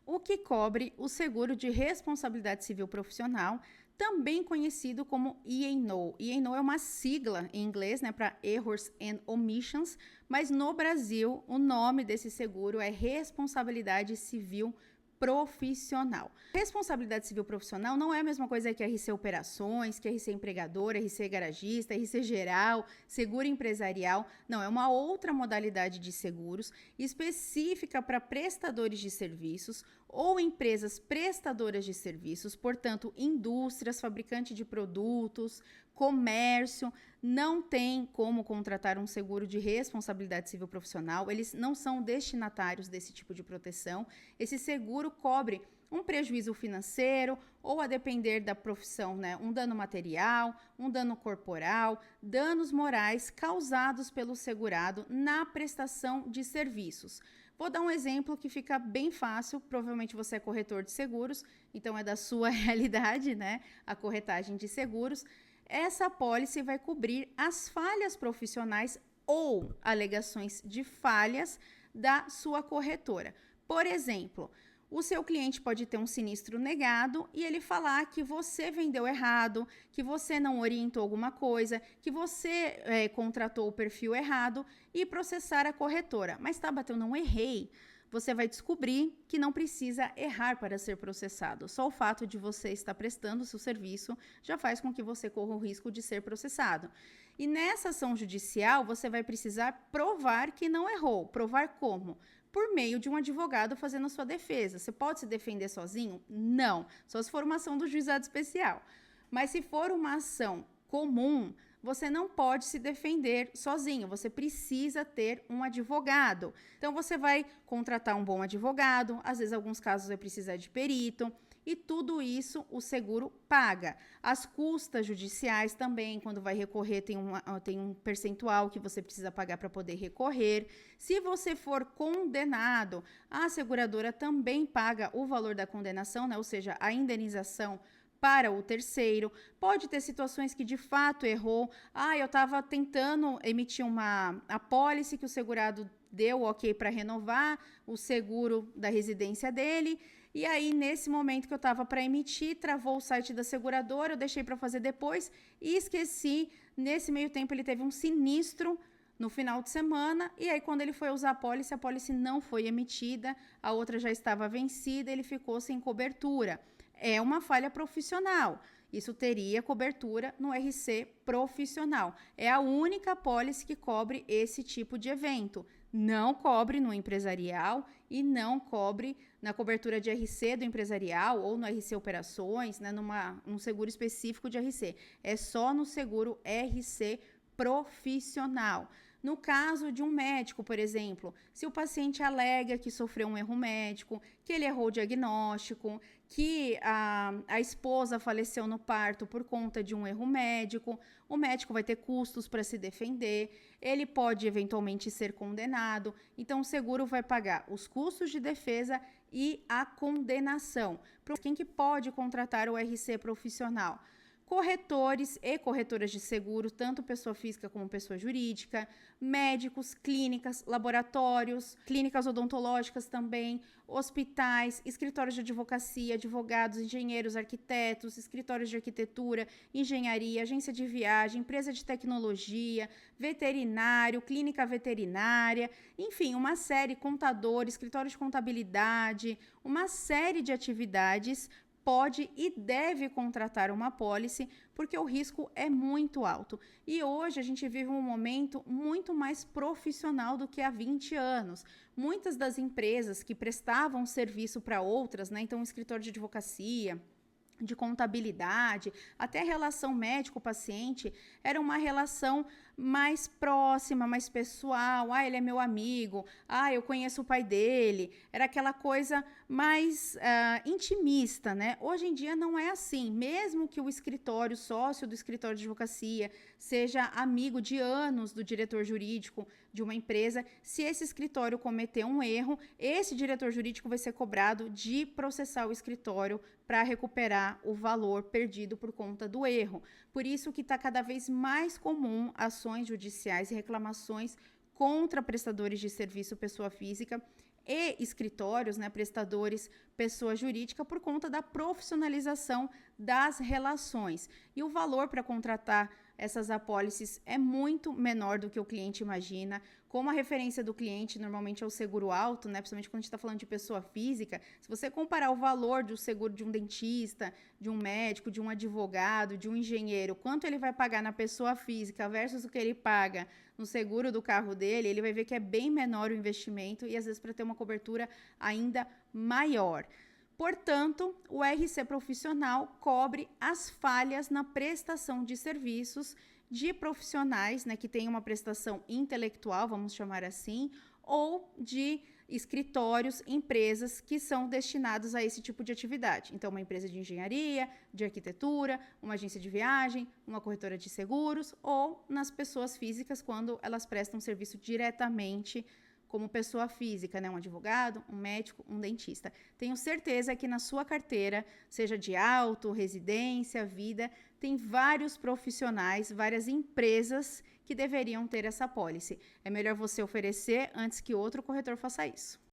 o que cobre o seguro de responsabilidade civil profissional, também conhecido como E&O. E&O é uma sigla em inglês, né, para Errors and Omissions, mas no Brasil o nome desse seguro é Responsabilidade Civil Profissional. Responsabilidade civil profissional não é a mesma coisa que RC Operações, que RC Empregador, RC Garagista, RC Geral, Seguro Empresarial. Não, é uma outra modalidade de seguros específica para prestadores de serviços ou empresas prestadoras de serviços, portanto, indústrias, fabricantes de produtos, comércio, não tem como contratar um seguro de responsabilidade civil profissional, eles não são destinatários desse tipo de proteção. Esse seguro cobre um prejuízo financeiro ou, a depender da profissão, né, um dano material, um dano corporal, danos morais causados pelo segurado na prestação de serviços. Vou dar um exemplo que fica bem fácil, provavelmente você é corretor de seguros, então é da sua realidade, né, a corretagem de seguros. Essa apólice vai cobrir as falhas profissionais ou alegações de falhas da sua corretora. Por exemplo, o seu cliente pode ter um sinistro negado e ele falar que você vendeu errado, que você não orientou alguma coisa, que você contratou o perfil errado e processar a corretora. Mas Tabata, eu não errei. Você vai descobrir que não precisa errar para ser processado. Só o fato de você estar prestando o seu serviço já faz com que você corra o risco de ser processado. E nessa ação judicial, você vai precisar provar que não errou. Provar como? Por meio de um advogado fazendo a sua defesa. Você pode se defender sozinho? Não. Só se for uma ação do juizado especial. Mas se for uma ação comum, você não pode se defender sozinho, você precisa ter um advogado. Então, você vai contratar um bom advogado, às vezes, em alguns casos, vai precisar de perito, e tudo isso o seguro paga. As custas judiciais também, quando vai recorrer, tem um percentual que você precisa pagar para poder recorrer. Se você for condenado, a seguradora também paga o valor da condenação, né? Ou seja, a indenização para o terceiro. Pode ter situações que de fato errou. Eu estava tentando emitir uma apólice que o segurado deu ok para renovar o seguro da residência dele. E aí, nesse momento que eu estava para emitir, travou o site da seguradora, eu deixei para fazer depois e esqueci. Nesse meio tempo, ele teve um sinistro no final de semana, e aí quando ele foi usar a apólice não foi emitida, a outra já estava vencida, ele ficou sem cobertura. É uma falha profissional. Isso teria cobertura no RC profissional. É a única apólice que cobre esse tipo de evento. Não cobre no empresarial e não cobre na cobertura de RC do empresarial ou no RC Operações, né, num seguro específico de RC. É só no seguro RC profissional. No caso de um médico, por exemplo, se o paciente alega que sofreu um erro médico, que ele errou o diagnóstico, que a esposa faleceu no parto por conta de um erro médico, o médico vai ter custos para se defender, ele pode eventualmente ser condenado, então o seguro vai pagar os custos de defesa e a condenação. Quem que pode contratar o RC profissional? Corretores e corretoras de seguro, tanto pessoa física como pessoa jurídica, médicos, clínicas, laboratórios, clínicas odontológicas também, hospitais, escritórios de advocacia, advogados, engenheiros, arquitetos, escritórios de arquitetura, engenharia, agência de viagem, empresa de tecnologia, veterinário, clínica veterinária, enfim, uma série, contador, escritório de contabilidade, uma série de atividades pode e deve contratar uma apólice, porque o risco é muito alto. E hoje a gente vive um momento muito mais profissional do que há 20 anos. Muitas das empresas que prestavam serviço para outras, né, então um escritório de advocacia, de contabilidade, até a relação médico-paciente era uma relação mais próxima, mais pessoal. Ele é meu amigo, eu conheço o pai dele. Era aquela coisa mais intimista, né? Hoje em dia não é assim. Mesmo que o escritório, sócio do escritório de advocacia, seja amigo de anos do diretor jurídico de uma empresa, se esse escritório cometer um erro, esse diretor jurídico vai ser cobrado de processar o escritório para recuperar o valor perdido por conta do erro. Por isso que está cada vez mais comum ações judiciais e reclamações contra prestadores de serviço pessoa física e escritórios, né, prestadores, pessoa jurídica, por conta da profissionalização das relações. E o valor para contratar essas apólices é muito menor do que o cliente imagina. Como a referência do cliente normalmente é o seguro alto, né, principalmente quando a gente está falando de pessoa física, se você comparar o valor do seguro de um dentista, de um médico, de um advogado, de um engenheiro, quanto ele vai pagar na pessoa física versus o que ele paga no seguro do carro dele, ele vai ver que é bem menor o investimento e às vezes para ter uma cobertura ainda maior. Portanto, o RC profissional cobre as falhas na prestação de serviços de profissionais, né, que têm uma prestação intelectual, vamos chamar assim, ou de escritórios, empresas que são destinados a esse tipo de atividade. Então, uma empresa de engenharia, de arquitetura, uma agência de viagem, uma corretora de seguros, ou nas pessoas físicas, quando elas prestam serviço diretamente como pessoa física, né? Um advogado, um médico, um dentista. Tenho certeza que na sua carteira, seja de auto, residência, vida, tem vários profissionais, várias empresas que deveriam ter essa apólice. É melhor você oferecer antes que outro corretor faça isso.